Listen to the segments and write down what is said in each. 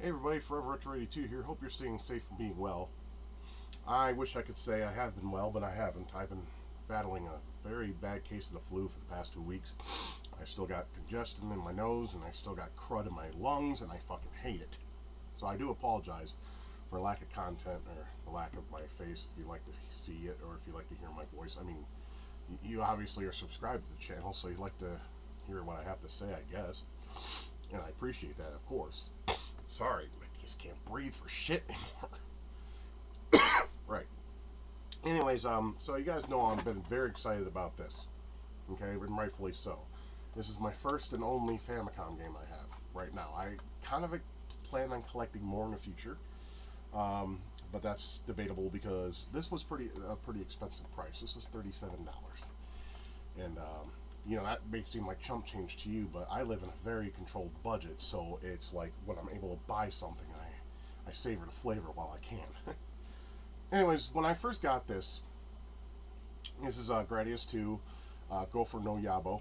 Hey everybody, Forever Gradius II here. Hope you're staying safe and being well. I wish I could say I have been well, but I haven't. I've been battling a very bad case of the flu for the past 2 weeks. I still got congestion in my nose, and I still got crud in my lungs, and I fucking hate it. So I do apologize for lack of content or the lack of my face if you like to see it or if you like to hear my voice. I mean, you obviously are subscribed to the channel, so you'd like to hear what I have to say, I guess. And I appreciate that, of course. Sorry, I just can't breathe for shit anymore. Right. Anyways, so you guys know I've been very excited about this. Okay, and rightfully so. This is my first and only famicom game I have right now. I kind of plan on collecting more in the future, but that's debatable because this was a pretty expensive price. This was $37, and you know, that may seem like chump change to you, but I live in a very controlled budget, so it's like when I'm able to buy something, I savor the flavor while I can. Anyways, when I first got this is Gradius II, Go for No Yabo.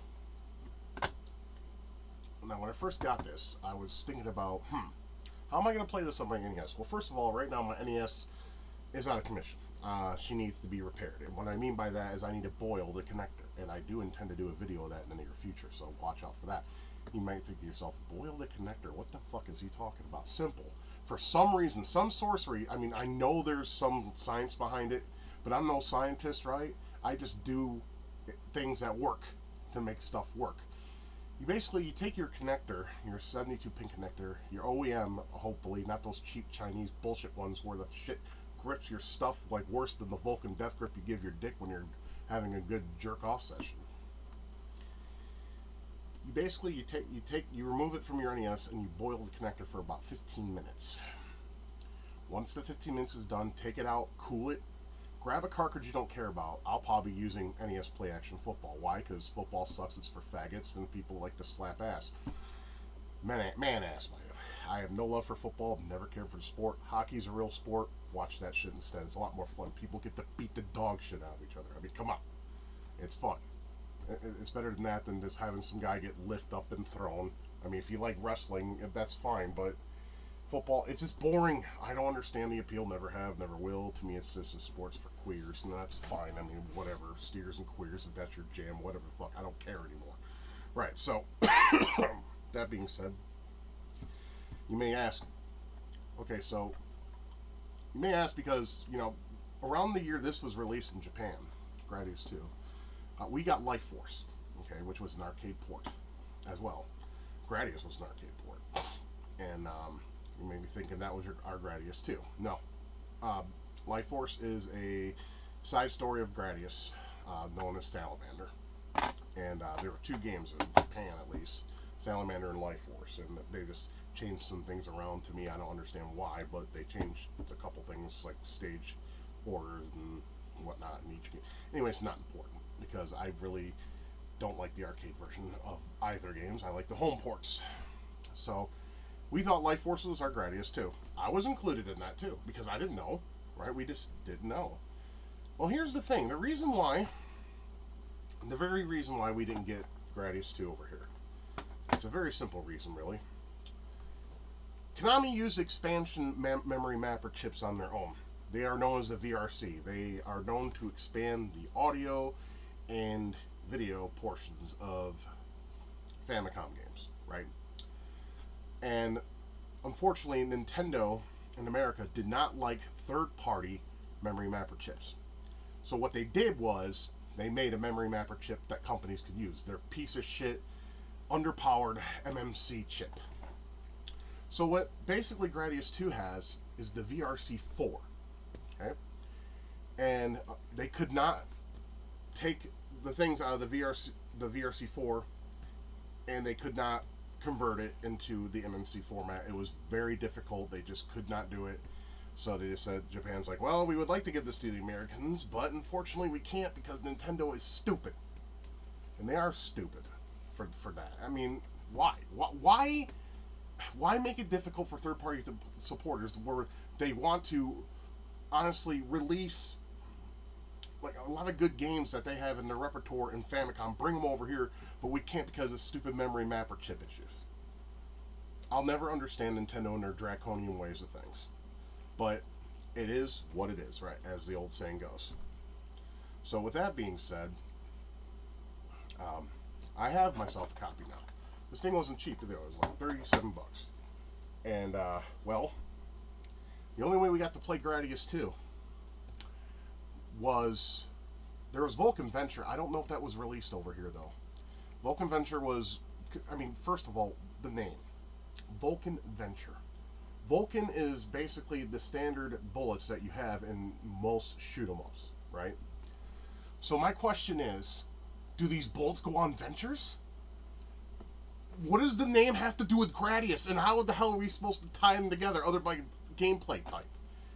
Now, when I first got this, I was thinking about, how am I going to play this on my NES? Well, first of all, right now my NES is out of commission. She needs to be repaired. And what I mean by that is I need to boil the connector. And I do intend to do a video of that in the near future, so watch out for that. You might think to yourself, boil the connector? What the fuck is he talking about? Simple. For some reason, some sorcery, I mean, I know there's some science behind it, but I'm no scientist, right? I just do things that work to make stuff work. You take your connector, your 72-pin connector, your OEM, hopefully, not those cheap Chinese bullshit ones where the shit grips your stuff like worse than the Vulcan death grip you give your dick when you're having a good jerk-off session. You remove it from your NES and you boil the connector for about 15 minutes. Once the 15 minutes is done, take it out, cool it, grab a cartridge you don't care about. I'll probably be using NES Play Action Football. Why? Because football sucks, it's for faggots, and people like to slap ass. Man ass, I have no love for football, never cared for the sport. Hockey's a real sport, watch that shit instead. It's a lot more fun. People get to beat the dog shit out of each other. I mean, come on. It's fun. It's better than that than just having some guy get lifted up and thrown. I mean, if you like wrestling, that's fine, but football, it's just boring. I don't understand the appeal, never have, never will. To me, it's just a sports for queers, and that's fine. I mean, whatever, steers and queers, if that's your jam, whatever the fuck, I don't care anymore. Right, so, that being said, you may ask, okay, so, you may ask because, you know, around the year this was released in Japan, Gradius II, we got Life Force, okay, which was an arcade port as well. Gradius was an arcade port. And, you may be thinking that was our Gradius II. No. Life Force is a side story of Gradius, known as Salamander. And there were two games in Japan, at least, Salamander and Life Force. And they just changed some things around. To me, I don't understand why, but they changed a couple things like stage orders and whatnot in each game. Anyway, it's not important because I really don't like the arcade version of either games. I like the home ports. So we thought Life Force was our Gradius too. I was included in that too because I didn't know, right? We just didn't know. Well, here's the thing. The very reason why we didn't get Gradius 2 over here. It's a very simple reason, really. Konami used expansion memory mapper chips on their own. They are known as the VRC. They are known to expand the audio and video portions of Famicom games, right? And unfortunately, Nintendo in America did not like third-party memory mapper chips. So what they did was they made a memory mapper chip that companies could use. Their piece of shit, underpowered MMC chip. So what basically Gradius 2 has is the VRC4. Okay? And they could not take the things out of the VRC4, and they could not convert it into the MMC format. It was very difficult. They just could not do it. So they just said, Japan's like, well, we would like to give this to the Americans, but unfortunately we can't because Nintendo is stupid. And they are stupid for that. I mean, why? Why make it difficult for third-party supporters where they want to honestly release like a lot of good games that they have in their repertoire in Famicom, bring them over here, but we can't because of stupid memory mapper chip issues. I'll never understand Nintendo and their draconian ways of things. But it is what it is, right? As the old saying goes. So with that being said, I have myself a copy now. This thing wasn't cheap either. It was like 37 bucks. And, well, the only way we got to play Gradius II was, there was Vulcan Venture. I don't know if that was released over here, though. Vulcan Venture was, I mean, first of all, the name. Vulcan Venture. Vulcan is basically the standard bullets that you have in most shoot-em-ups, right? So my question is, do these bullets go on ventures? What does the name have to do with Gradius, and how the hell are we supposed to tie them together other by gameplay type?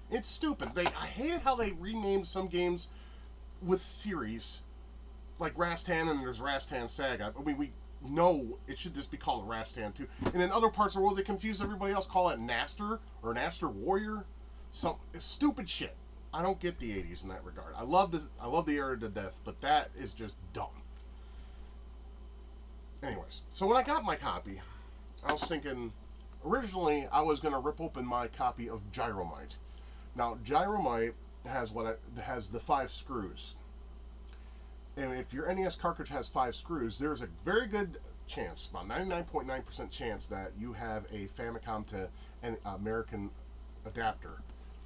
It's stupid. I hated how they renamed some games with series, like Rastan, and there's Rastan Saga. I mean, we know it should just be called Rastan 2. And in other parts of the world, they confuse everybody else, call it Naster or Naster Warrior. Some stupid shit. I don't get the 80s in that regard. I love the era to death, but that is just dumb. Anyways, so when I got my copy, I was thinking, originally I was going to rip open my copy of Gyromite. Now, Gyromite has the 5 screws. And if your NES cartridge has 5 screws, there's a very good chance, about 99.9% chance, that you have a Famicom to an American adapter,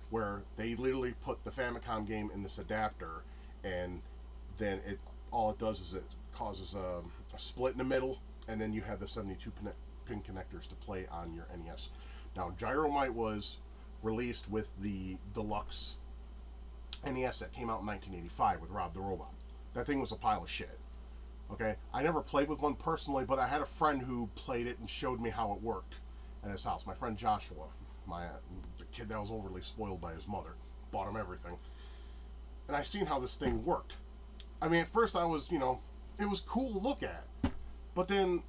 where they literally put the Famicom game in this adapter, and then all it does is it causes a split in the middle, and then you have the 72 pin connectors to play on your NES. Now, Gyromite was released with the deluxe NES that came out in 1985 with Rob the Robot. That thing was a pile of shit. Okay, I never played with one personally, but I had a friend who played it and showed me how it worked at his house. My friend Joshua, the kid that was overly spoiled by his mother, bought him everything. And I seen how this thing worked. I mean, at first I was, it was cool to look at. But then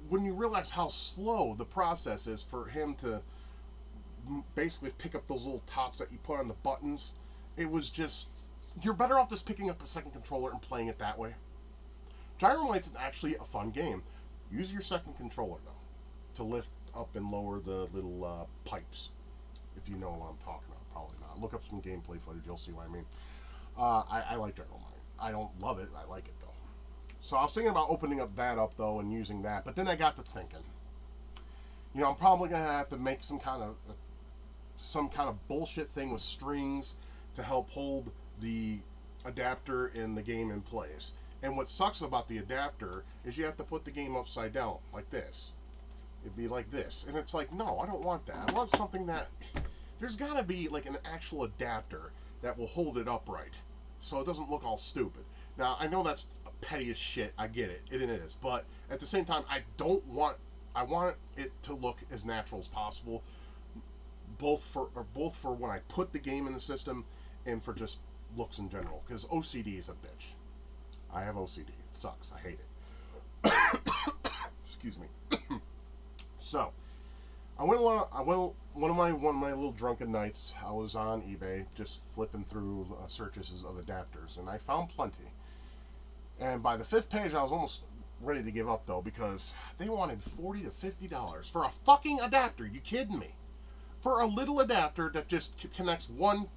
when you realize how slow the process is for him to basically pick up those little tops that you put on the buttons, it was just, you're better off just picking up a second controller and playing it that way. Gyromite's actually a fun game. Use your second controller, though, to lift up and lower the little pipes. If you know what I'm talking about. Probably not. Look up some gameplay footage, you'll see what I mean. I like Gyromite. I don't love it, I like it, though. So I was thinking about opening up that up, though, and using that. But then I got to thinking, I'm probably going to have to make some kind of bullshit thing with strings to help hold the adapter in the game in place. And what sucks about the adapter is you have to put the game upside down, like this. It'd be like this. And it's like, no, I don't want that. I want something that, there's got to be like an actual adapter that will hold it upright, so it doesn't look all stupid. Now, I know that's petty as shit, I get it, it is, but at the same time, I want it to look as natural as possible, both for when I put the game in the system and for just looks in general, because OCD is a bitch. I have OCD. It sucks. I hate it. Excuse me. So, one of my little drunken nights, I was on eBay just flipping through searches of adapters, and I found plenty. And by the 5th page, I was almost ready to give up, though, because they wanted $40 to $50 for a fucking adapter. You kidding me? For a little adapter that just connects one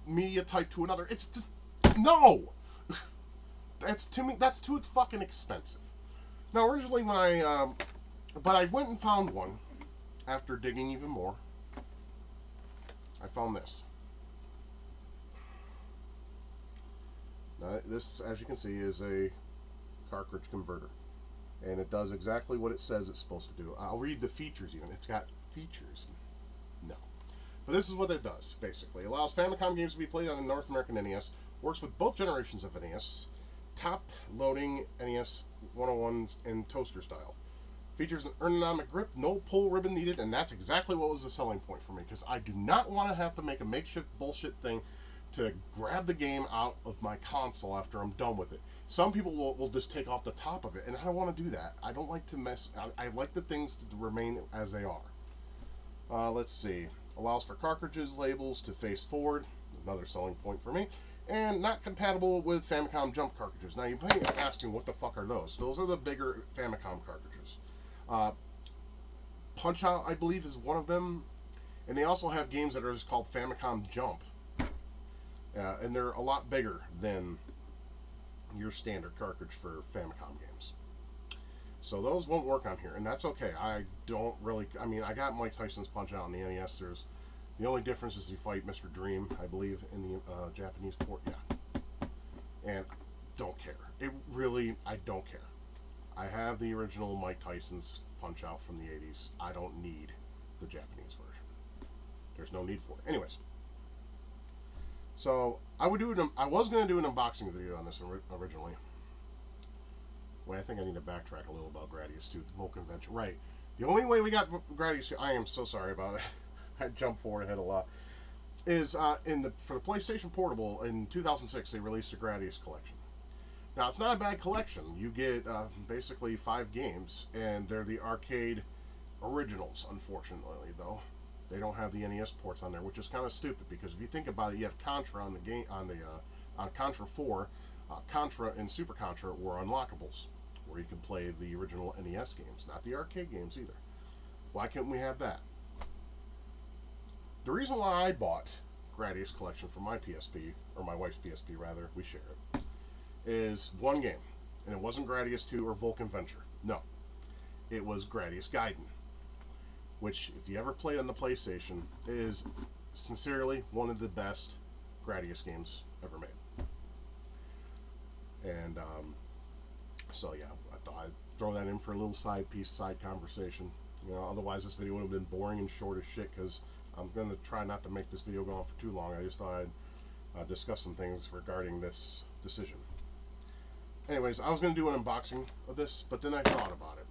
media type to another. It's just, no! That's too fucking expensive. Now, originally but I went and found one after digging even more. I found this. This, as you can see, is a cartridge converter. And it does exactly what it says it's supposed to do. I'll read the features even. It's got features. No. But this is what it does, basically. It allows Famicom games to be played on the North American NES. Works with both generations of NES. Top-loading NES 101s in toaster style. Features an ergonomic grip, no pull ribbon needed, and that's exactly what was the selling point for me, because I do not want to have to make a makeshift bullshit thing to grab the game out of my console after I'm done with it. Some people will just take off the top of it, and I don't want to do that. I don't like to mess. I like the things to remain as they are. Let's see. Allows for cartridges labels to face forward, another selling point for me. and not compatible with Famicom jump cartridges. Now you may be asking, what the fuck are those? Those are the bigger Famicom cartridges. Punch Out, I believe, is one of them, and they also have games that are just called Famicom Jump, and they're a lot bigger than your standard cartridge for Famicom games. So those won't work on here, and that's okay. I don't really, I mean, I got Mike Tyson's Punch Out on the NES. The only difference is you fight Mr. Dream, I believe, in the Japanese port. Yeah. And don't care. I don't care. I have the original Mike Tyson's Punch Out from the 80s. I don't need the Japanese version. There's no need for it. Anyways. So, I was going to do an unboxing video on this originally. Wait, I think I need to backtrack a little about Gradius II, the Vulcan Venture. Right. The only way we got Gradius II, I am so sorry about it. I jumped forward ahead a lot. Is for the PlayStation Portable in 2006 they released a Gradius collection. Now it's not a bad collection. You get basically 5 games, and they're the arcade originals. Unfortunately, though, they don't have the NES ports on there, which is kind of stupid because if you think about it, you have Contra on the game on Contra 4. Contra and Super Contra were unlockables, where you can play the original NES games, not the arcade games either. Why couldn't we have that? The reason why I bought Gradius collection for my PSP, or my wife's PSP rather, we share it, is one game. And it wasn't Gradius II or Vulcan Venture. No. It was Gradius Gaiden, which, if you ever played on the PlayStation, is sincerely one of the best Gradius games ever made. And, so yeah, I thought I'd throw that in for a little side conversation. You know, otherwise this video would have been boring and short as shit, because I'm going to try not to make this video go on for too long. I just thought I'd discuss some things regarding this decision. Anyways, I was going to do an unboxing of this, but then I thought about it.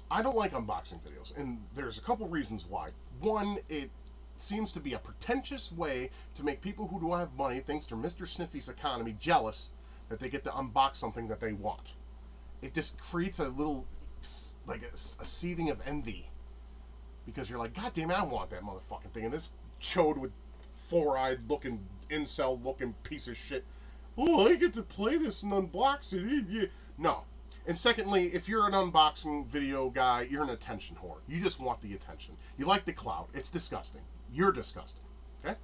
I don't like unboxing videos, and there's a couple reasons why. One, it seems to be a pretentious way to make people who don't have money, thanks to Mr. Sniffy's economy, jealous that they get to unbox something that they want. It just creates a little, like a seething of envy. Because you're like, God damn it, I want that motherfucking thing. And this chode with 4-eyed looking, incel looking piece of shit, oh, I get to play this and unbox it. No. And secondly, if you're an unboxing video guy, you're an attention whore. You just want the attention. You like the clout. It's disgusting. You're disgusting. Okay?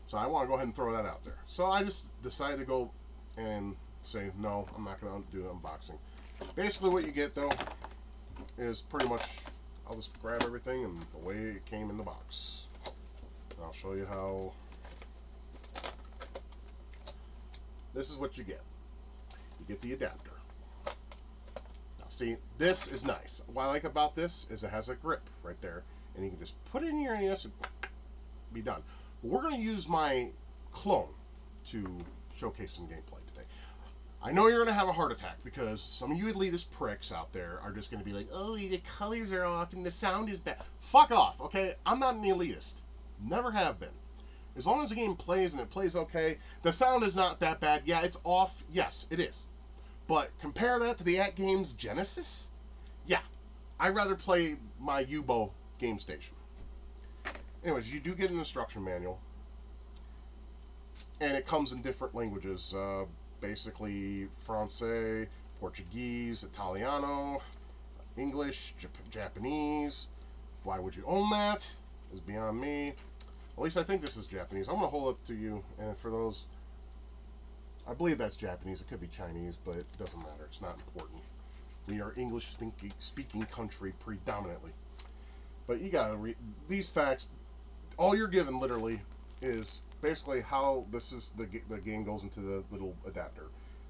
So I want to go ahead and throw that out there. So I just decided to go and say, no, I'm not going to do unboxing. Basically what you get, though, is pretty much, I'll just grab everything and the way it came in the box. I'll show you how. This is what you get. You get the adapter. Now see, this is nice. What I like about this is it has a grip right there, and you can just put it in your NES and be done. But we're going to use my clone to showcase some gameplay today. I know you're going to have a heart attack because some of you elitist pricks out there are just going to be like, oh, the colors are off and the sound is bad. Fuck off, okay? I'm not an elitist. Never have been. As long as the game plays and it plays okay, the sound is not that bad. Yeah, it's off. Yes, it is. But compare that to the At Games Genesis? Yeah. I'd rather play my Yubo game station. Anyways, you do get an instruction manual. And it comes in different languages. Basically, Francais, Portuguese, Italiano, English, Japanese. Why would you own that? Is beyond me. At least I think this is Japanese. I'm going to hold it to you, and for those, I believe that's Japanese. It could be Chinese, but it doesn't matter. It's not important. We are English-speaking country predominantly. But you got to read these facts. All you're given, literally, is basically how this is the game goes into the little adapter.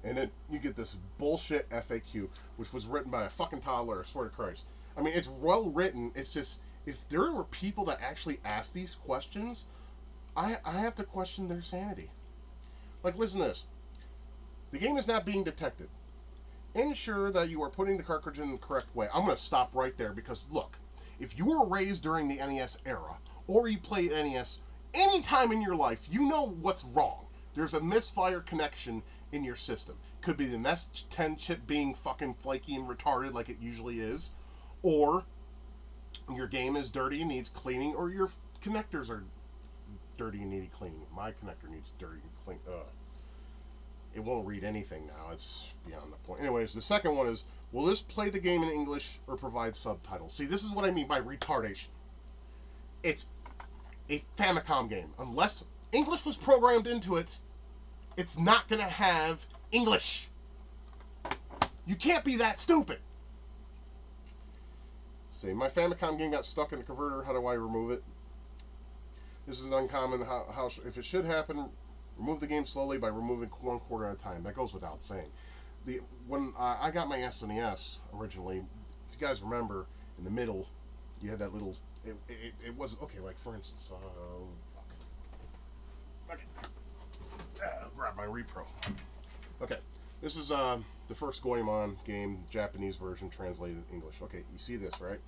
And then you get this bullshit FAQ, which was written by a fucking toddler, I swear to Christ. I mean, it's well written. It's just, if there were people that actually asked these questions, I have to question their sanity. Like, listen to this. The game is not being detected. Ensure that you are putting the cartridge in the correct way. I'm going to stop right there because, look, if you were raised during the NES era, or you played NES any time in your life, you know what's wrong. There's a misfire connection in your system. Could be the NES 10 chip being fucking flaky and retarded like it usually is, or your game is dirty and needs cleaning, or your connectors are dirty and needy cleaning. My connector needs dirty and clean. It won't read anything now. It's beyond the point. Anyways, the second one is, will this play the game in English or provide subtitles? See, this is what I mean by retardation. It's a famicom game. Unless English was programmed into it, it's not going to have English. You can't be that stupid. See, my famicom game got stuck in the converter. How do I remove it? This is uncommon. How if it should happen, remove the game slowly by removing 1/4 at a time. That goes without saying. When I got my SNES originally, if you guys remember, in the middle, you had that little. It was okay. Like for instance, fuck. Okay. Grab my repro. Okay, this is the first Goemon game, Japanese version translated English. Okay, you see this, right?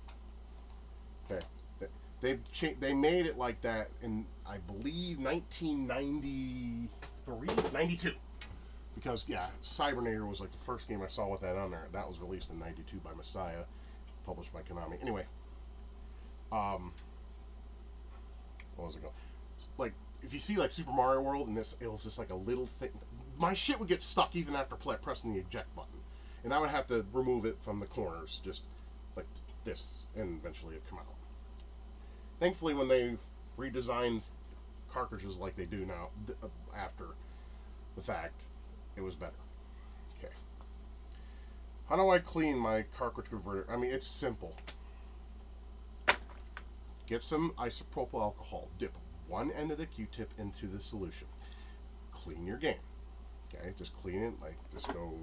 Okay. They made it like that in, I believe, 1993, 92. Because, yeah, Cybernator was like the first game I saw with that on there. That was released in 92 by Messiah, published by Konami. Anyway, what was it called? Like, if you see like Super Mario World and it was just like a little thing, my shit would get stuck even after pressing the eject button. And I would have to remove it from the corners, just like this, and eventually it'd come out. Thankfully, when they redesigned cartridges like they do now, after the fact, it was better. Okay. How do I clean my cartridge converter? I mean, it's simple. Get some isopropyl alcohol. Dip one end of the Q-tip into the solution. Clean your game. Okay, just clean it, like, just go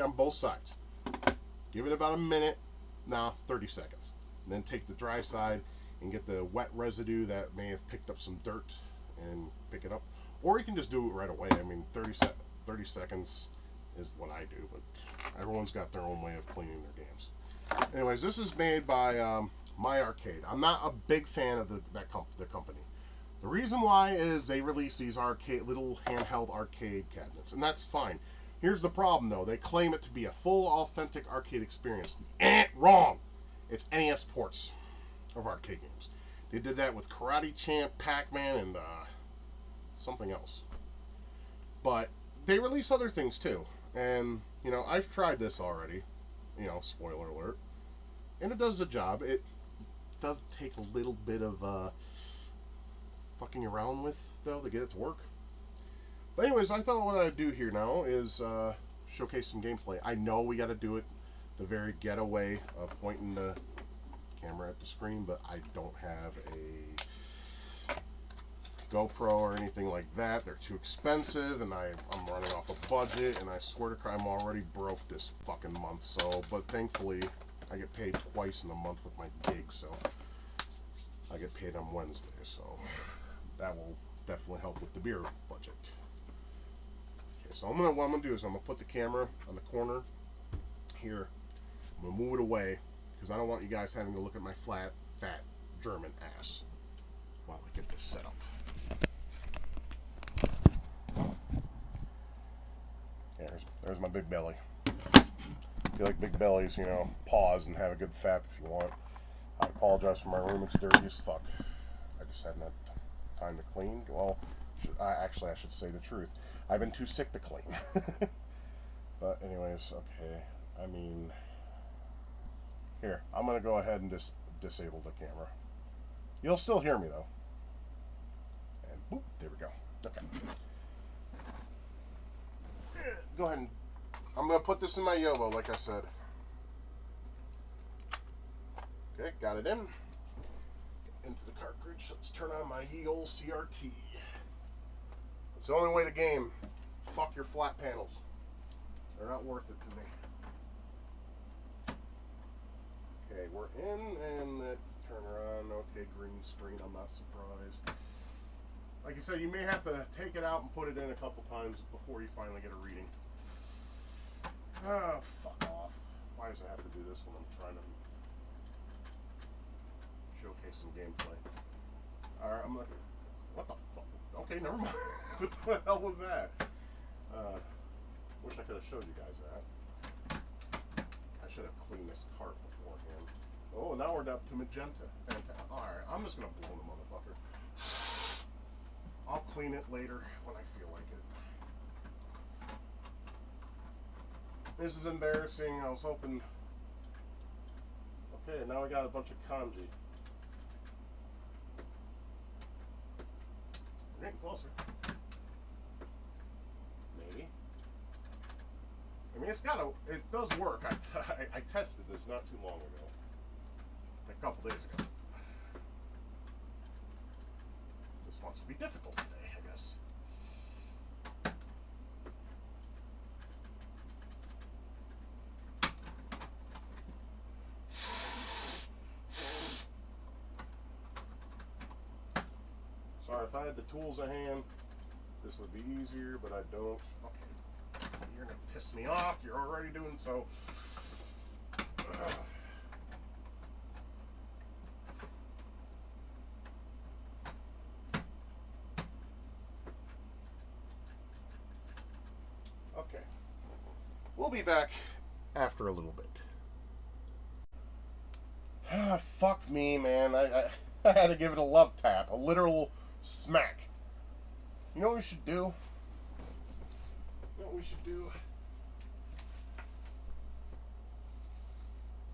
on both sides. Give it about a minute, 30 seconds. And then take the dry side and get the wet residue that may have picked up some dirt and pick it up. Or you can just do it right away. I mean, 30 seconds is what I do, but everyone's got their own way of cleaning their games. Anyways, this is made by My Arcade. I'm not a big fan of the company. The reason why is they release these little handheld arcade cabinets, and that's fine. Here's the problem, though. They claim it to be a full, authentic arcade experience. Wrong! It's NES ports of arcade games. They did that with Karate Champ, Pac-Man, and something else. But they release other things, too. And, you know, I've tried this already. You know, spoiler alert. And it does the job. It does take a little bit of fucking around with, though, to get it to work. But anyways, I thought what I'd do here now is showcase some gameplay. I know we got to do it the very getaway of pointing the camera at the screen, but I don't have a GoPro or anything like that. They're too expensive, and I'm running off a budget, and I swear to God, I'm already broke this fucking month. So, but thankfully, I get paid twice in a month with my gig, so I get paid on Wednesday, so that will definitely help with the beer budget. Okay, so what I'm gonna do is I'm gonna put the camera on the corner here. I'm gonna move it away because I don't want you guys having to look at my fat German ass while I get this set up. Yeah, there's my big belly. If you like big bellies, you know, pause and have a good fap if you want. I apologize for my room, it's dirty as fuck. I just hadn't had time to clean. Well, I should say the truth. I've been too sick to clean. But anyways, okay. I mean, here, I'm going to go ahead and disable the camera. You'll still hear me, though. And boop, there we go. Okay. Go ahead and, I'm going to put this in my Yovo, like I said. Okay, got it in. Into the cartridge. Let's turn on my ye old CRT. It's the only way to game. Fuck your flat panels. They're not worth it to me. Okay, we're in, and let's turn her on. Okay, green screen, I'm not surprised. Like I said, you may have to take it out and put it in a couple times before you finally get a reading. Oh, fuck off. Why does I have to do this when I'm trying to showcase some gameplay? Alright, I'm looking. What the fuck? Okay, never mind. What the hell was that? Wish I could have showed you guys that. I should have cleaned this cart beforehand. Oh, now we're up to magenta. Alright, I'm just gonna blow the motherfucker. I'll clean it later when I feel like it. This is embarrassing. I was hoping... Okay, now we got a bunch of kanji. We're getting closer. Maybe. I mean, it does work. I tested this not too long ago. A couple days ago. This wants to be difficult today, I guess. Sorry, if I had the tools at hand, this would be easier, but I don't. Okay. You're gonna piss me off. You're already doing so. Okay. We'll be back after a little bit. Ah, fuck me, man. I had to give it a love tap. A literal smack. You know what we should do? You know what we should do?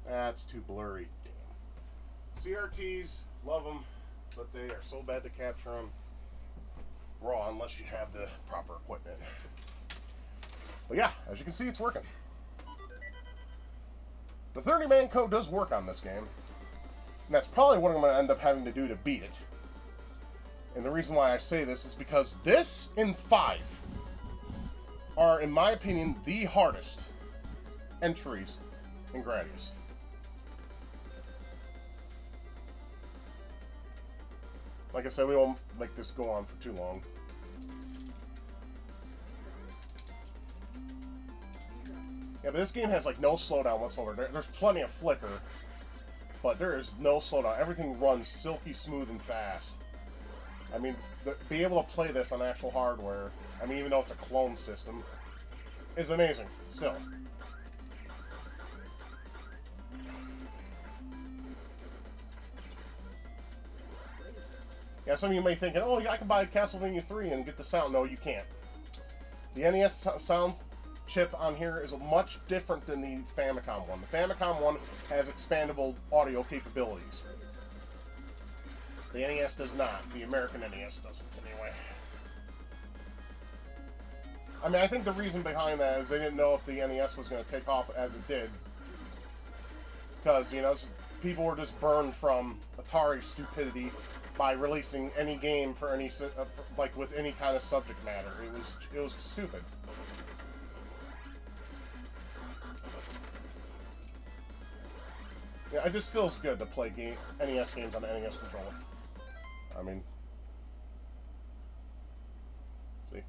That's too blurry. Damn. CRTs, love them, but they are so bad to capture them raw unless you have the proper equipment. But yeah, as you can see, it's working. The 30-man code does work on this game. And that's probably what I'm going to end up having to do to beat it. And the reason why I say this is because this and 5 are, in my opinion, the hardest entries in Gradius. Like I said, we won't make this go on for too long. Yeah, but this game has like no slowdown whatsoever. There's plenty of flicker, but there is no slowdown. Everything runs silky smooth and fast. I mean, be able to play this on actual hardware, I mean, even though it's a clone system, is amazing, still. Yeah, some of you may think, oh, yeah, I can buy Castlevania 3 and get the sound. No, you can't. The NES sounds chip on here is much different than the Famicom one. The Famicom one has expandable audio capabilities. The NES does not. The American NES doesn't, anyway. I mean, I think the reason behind that is they didn't know if the NES was going to take off as it did. Because, you know, people were just burned from Atari's stupidity by releasing any game for any, like, with any kind of subject matter. It was stupid. Yeah, it just feels good to play NES games on the NES controller. I mean, see,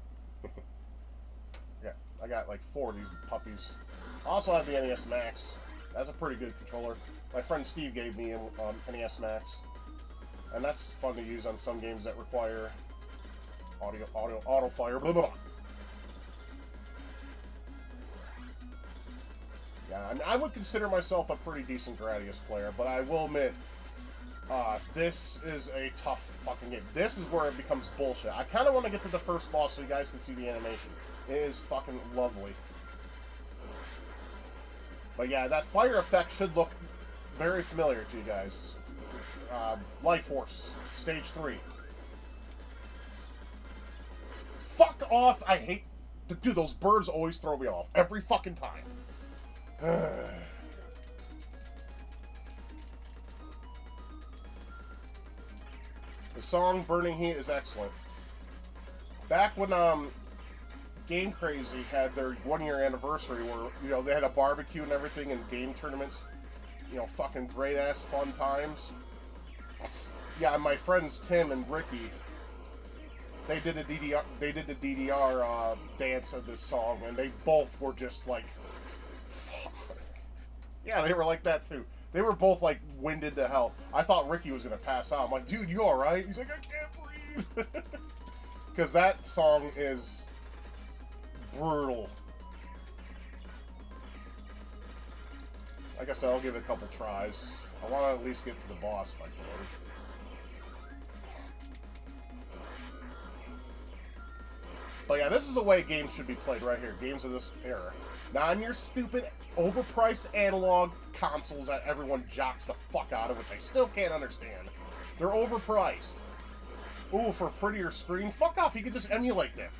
yeah, I got like 4 of these puppies. I also have the NES Max. That's a pretty good controller. My friend Steve gave me NES Max, and that's fun to use on some games that require auto fire. Blah blah. Yeah, I mean, I would consider myself a pretty decent Gradius player, but I will admit, this is a tough fucking game. This is where it becomes bullshit. I kind of want to get to the first boss so you guys can see the animation. It is fucking lovely. But yeah, that fire effect should look very familiar to you guys. Life Force, Stage 3. Fuck off! I hate... Dude, those birds always throw me off. Every fucking time. The song Burning Heat is excellent. Back when Game Crazy had their 1-year anniversary where, you know, they had a barbecue and everything and game tournaments, you know, fucking great ass fun times. Yeah, my friends Tim and Ricky, they did the DDR dance of this song, and they both were just like, fuck. Yeah, they were like that too. They were both like winded to hell. I thought Ricky was gonna pass out. I'm like, dude, you alright? He's like, I can't breathe. Because that song is brutal. Like I said, I'll give it a couple tries. I want to at least get to the boss if I can. But yeah, this is the way games should be played right here. Games of this era. Not on your stupid, overpriced analog consoles that everyone jocks the fuck out of, which I still can't understand. They're overpriced. Ooh, for a prettier screen? Fuck off, you can just emulate them.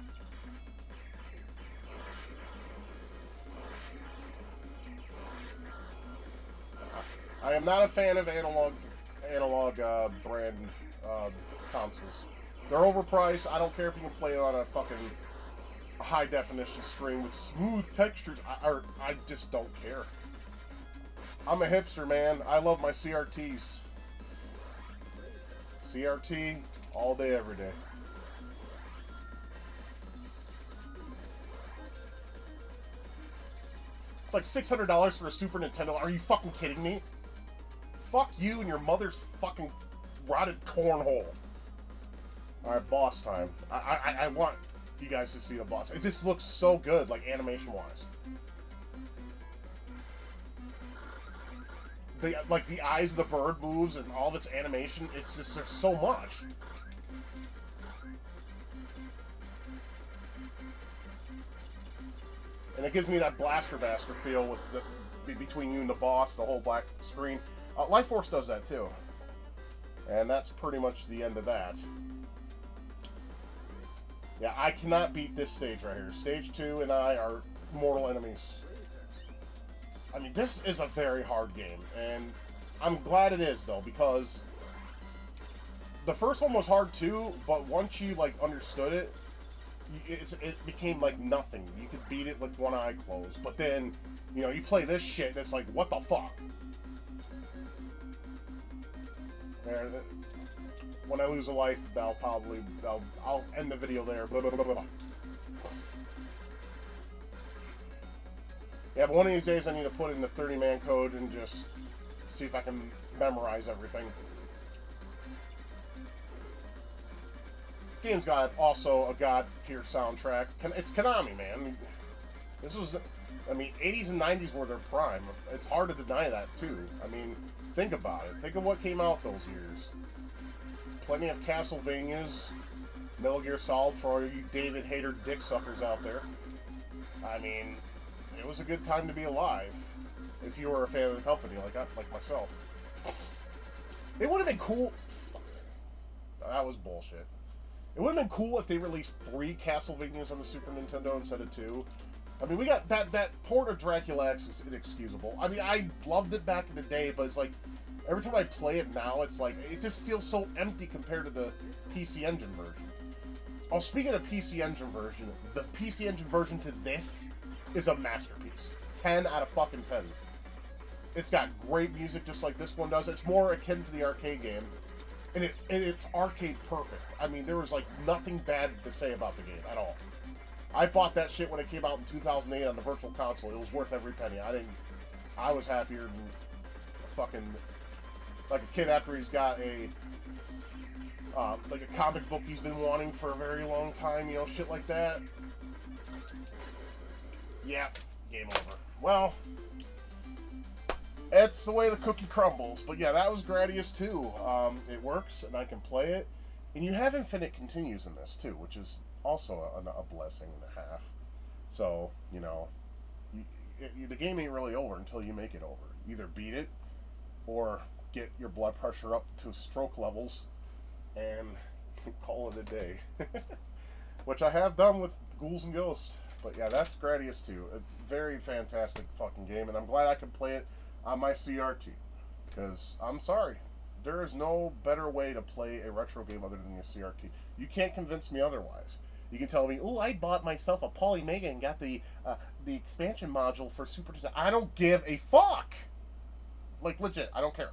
I am not a fan of analog brand consoles. They're overpriced. I don't care if you can play it on a fucking high definition screen with smooth textures. I just don't care. I'm a hipster, man. I love my CRTs. CRT all day, every day. It's like $600 for a Super Nintendo. Are you fucking kidding me? Fuck you and your mother's fucking rotted cornhole. Alright, boss time. I want you guys to see the boss. It just looks so good, like, animation-wise. Like, the eyes of the bird moves and all of its animation, it's just, there's so much. And it gives me that Blaster Master feel with the between you and the boss, the whole black screen. Life Force does that too. And that's pretty much the end of that. Yeah, I cannot beat this stage right here. Stage 2 and I are mortal enemies. I mean, this is a very hard game, and I'm glad it is, though, because the first one was hard too, but once you, like, understood it, it became like nothing. You could beat it with one eye closed, but then, you know, you play this shit, and it's like, what the fuck? And when I lose a life, I'll end the video there. Blah, blah, blah, blah. Yeah, but one of these days I need to put in the 30-man code and just see if I can memorize everything. This game's got also a god-tier soundtrack. It's Konami, man. This was, I mean, 80s and 90s were their prime. It's hard to deny that, too. I mean, think about it. Think of what came out those years. Plenty of Castlevanias, Metal Gear Solid for all you David Hayter dick suckers out there. I mean, it was a good time to be alive if you were a fan of the company like myself. It would have been cool. Fuck. That was bullshit. It would have been cool if they released 3 Castlevanias on the Super Nintendo instead of 2. I mean, we got that port of Dracula X is inexcusable. I mean, I loved it back in the day, but it's like every time I play it now, it's like it just feels so empty compared to the PC Engine version. Oh, speaking of PC Engine version, the PC Engine version to this is a masterpiece. 10 out of fucking 10. It's got great music just like this one does. It's more akin to the arcade game. And it's arcade perfect. I mean, there was like nothing bad to say about the game at all. I bought that shit when it came out in 2008 on the Virtual Console. It was worth every penny. I was happier than fucking like a kid after he's got like a comic book he's been wanting for a very long time, you know, shit like that. Yeah, game over. Well, it's the way the cookie crumbles. But yeah, that was Gradius II. It works, and I can play it. And you have infinite continues in this, too, which is also a blessing and a half. So, you know, the game ain't really over until you make it over. Either beat it, or get your blood pressure up to stroke levels, and call it a day. Which I have done with Ghouls and Ghosts. But yeah, that's Gradius II. A very fantastic fucking game, and I'm glad I can play it on my CRT. Because, I'm sorry, there is no better way to play a retro game other than your CRT. You can't convince me otherwise. You can tell me, oh, I bought myself a Polymega and got the expansion module for Super Nintendo. I don't give a fuck! Like, legit, I don't care.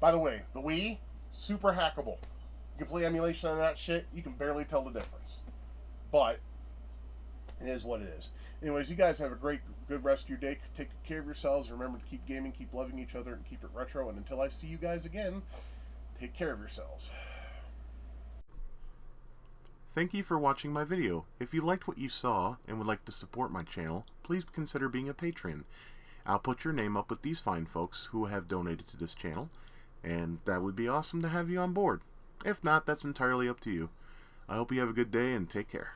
By the way, the Wii, super hackable. You can play emulation on that shit, you can barely tell the difference. But it is what it is. Anyways, you guys have a good rest of your day. Take care of yourselves. Remember to keep gaming, keep loving each other, and keep it retro. And until I see you guys again, take care of yourselves. Thank you for watching my video. If you liked what you saw and would like to support my channel, please consider being a patron. I'll put your name up with these fine folks who have donated to this channel, and that would be awesome to have you on board. If not, that's entirely up to you. I hope you have a good day and take care.